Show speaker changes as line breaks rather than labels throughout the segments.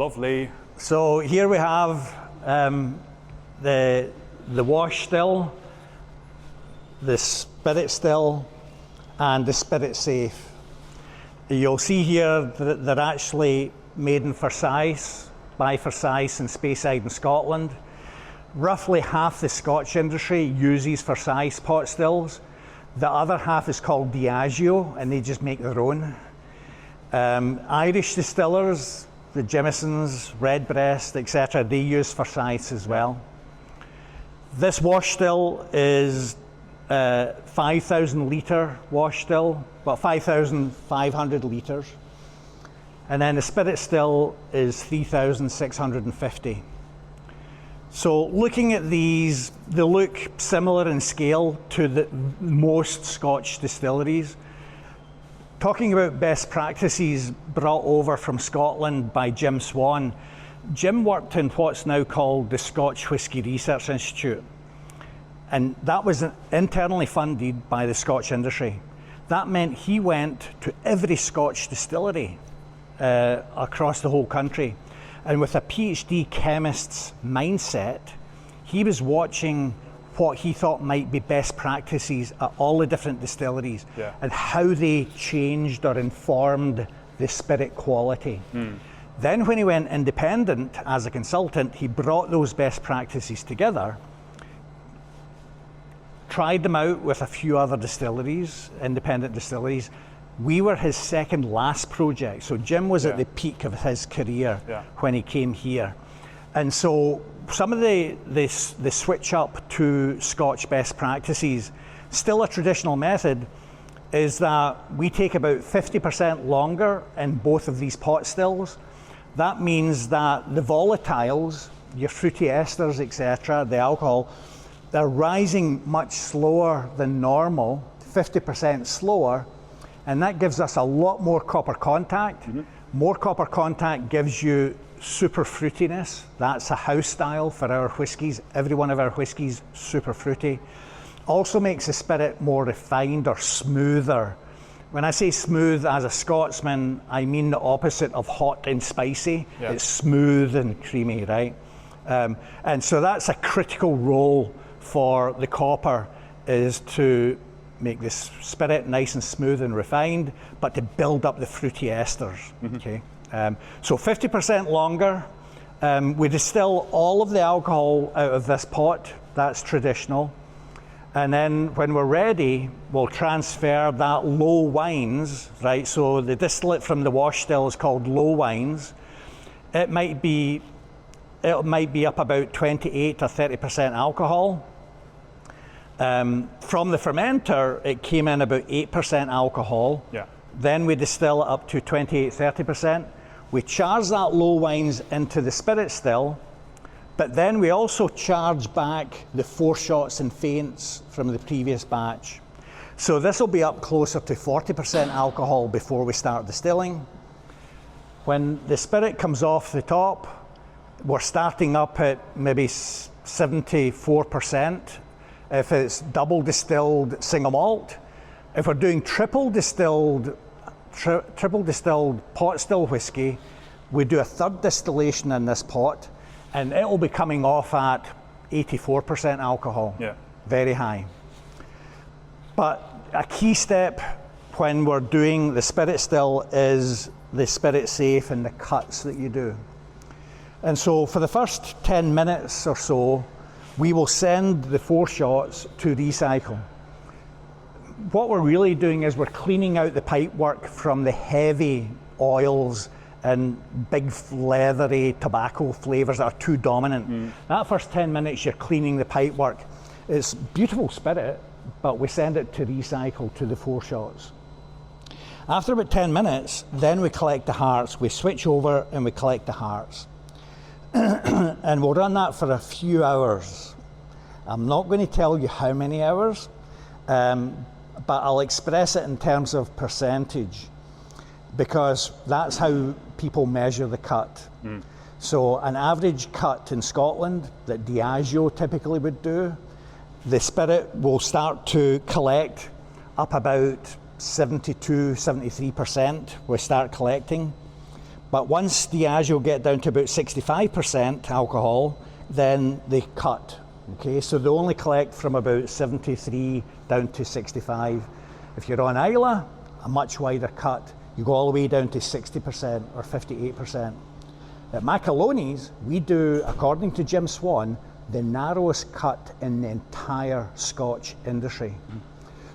Lovely.
So here we have the wash still, the spirit still, and the spirit safe. You'll see here that they're actually made in Forsyths, by Forsyths in Speyside in Scotland. Roughly half the Scotch industry uses Forsyths pot stills. The other half is called Diageo, and they just make their own. Irish distillers, the Jamesons, Redbreast, etc., they use Forsyths as well. This wash still is 5,000 litre wash still, about 5,500 litres. And then the spirit still is 3,650. So looking at these, they look similar in scale to most Scotch distilleries. Talking about best practices brought over from Scotland by Jim Swan, Jim worked in what's now called the Scotch Whisky Research Institute. And that was internally funded by the Scotch industry. That meant he went to every Scotch distillery across the whole country. And with a PhD chemist's mindset, he was watching what he thought might be best practices at all the different distilleries and how they changed or informed the spirit quality. Then when he went independent as a consultant, he brought those best practices together, tried them out with a few other distilleries, independent distilleries. We were his second last project. So Jim was at the peak of his career when he came here. And so some of the switch up to Scotch best practices, still a traditional method, is that we take about 50% longer in both of these pot stills. That means that the volatiles, your fruity esters, etc., the alcohol, they're rising much slower than normal, 50% slower, and that gives us a lot more copper contact. More copper contact gives you super fruitiness. That's a house style for our whiskies. Every one of our whiskies, super fruity. Also makes the spirit more refined or smoother. When I say smooth as a Scotsman, I mean the opposite of hot and spicy. It's smooth and creamy, right? And so that's a critical role for the copper, is to make this spirit nice and smooth and refined, but to build up the fruity esters. Okay. So 50% longer. We distill all of the alcohol out of this pot. That's traditional. And then when we're ready, we'll transfer that low wines, right? So the distillate from the wash still is called low wines. It might be up about 28 or 30% alcohol. From the fermenter, it came in about 8% alcohol. Then we distill it up to 28, 30%. We charge that low wines into the spirit still, but then we also charge back the foreshots and feints from the previous batch. So this will be up closer to 40% alcohol before we start distilling. When the spirit comes off the top, we're starting up at maybe 74%. If it's double distilled single malt. If we're doing triple distilled pot still whiskey, we do a third distillation in this pot, and it will be coming off at 84% alcohol. Very high. But a key step when we're doing the spirit still is the spirit safe and the cuts that you do. And so for the first 10 minutes or so, we will send the foreshots to recycle. What we're really doing is we're cleaning out the pipework from the heavy oils and big leathery tobacco flavors that are too dominant. That first 10 minutes you're cleaning the pipework. It's beautiful spirit, but we send it to recycle to the foreshots. After about 10 minutes, then we collect the hearts. We switch over and we collect the hearts. And we'll run that for a few hours. I'm not going to tell you how many hours, but I'll express it in terms of percentage, because that's how people measure the cut. So an average cut in Scotland that Diageo typically would do, the spirit will start to collect up about 72, 73%. We start collecting. But once Diageo get down to about 65% alcohol, then they cut. Okay, so they only collect from about 73 down to 65. If you're on Islay, a much wider cut. You go all the way down to 60% or 58%. At Macaloneys, we do, according to Jim Swan, the narrowest cut in the entire Scotch industry.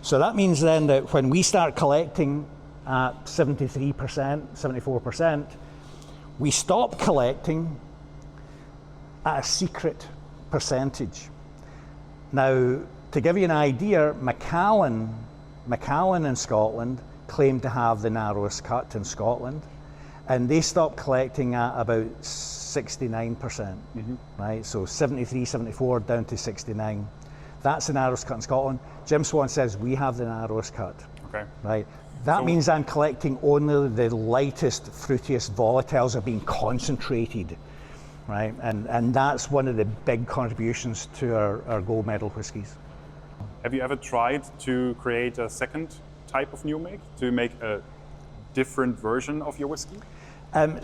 So that means then that when we start collecting at 73%, 74%, we stop collecting at a secret percentage. Now, to give you an idea, Macallan in Scotland claim to have the narrowest cut in Scotland, and they stopped collecting at about 69%, right? So 73, 74 down to 69. That's the narrowest cut in Scotland. Jim Swan says we have the narrowest cut, right? That means I'm collecting only the lightest, fruitiest volatiles are being concentrated, right? And that's one of the big contributions to our gold medal whiskies.
Have you ever tried to create a second type of new make, to make a different version of your whiskey?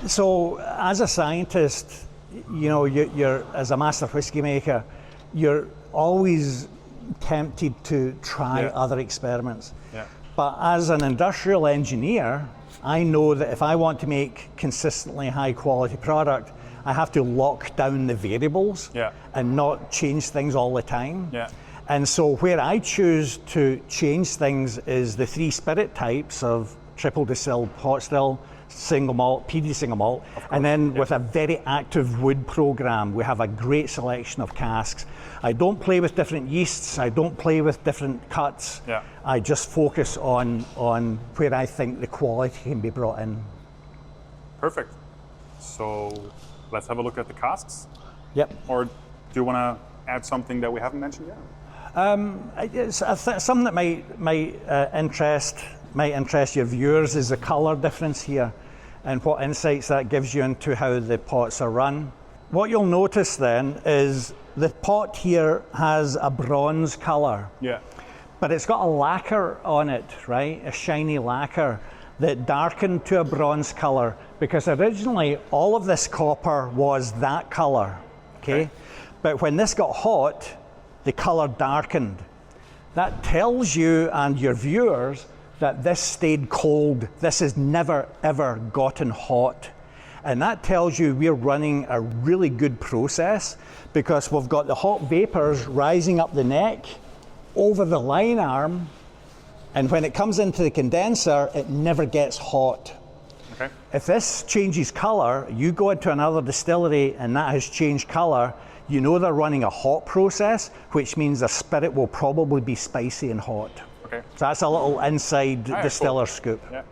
So as a scientist, you know, you're as a master whiskey maker, you're always tempted to try other experiments.
Yeah.
But as an industrial engineer, I know that if I want to make consistently high quality product, I have to lock down the variables and not change things all the time.
Yeah.
And so where I choose to change things is the 3 spirit types of triple distilled, pot still, single malt, PD single malt, and then with a very active wood program, we have a great selection of casks. I don't play with different yeasts, I don't play with different cuts.
Yeah.
I just focus on where I think the quality can be brought in.
Perfect. So let's have a look at the casks.
Yep.
Or do you want to add something that we haven't mentioned yet?
Something that might interest your viewers is the colour difference here and what insights that gives you into how the pots are run. What you'll notice then is the pot here has a bronze colour, but it's got a lacquer on it, right? A shiny lacquer that darkened to a bronze colour because originally all of this copper was that colour, okay? But when this got hot, the colour darkened. That tells you and your viewers that this stayed cold. This has never ever gotten hot. And that tells you we're running a really good process because we've got the hot vapors rising up the neck over the line arm, and when it comes into the condenser, it never gets hot. If this changes colour, you go into another distillery and that has changed colour, you know they're running a hot process, which means the spirit will probably be spicy and hot. So that's a little inside distiller scoop.
Yeah.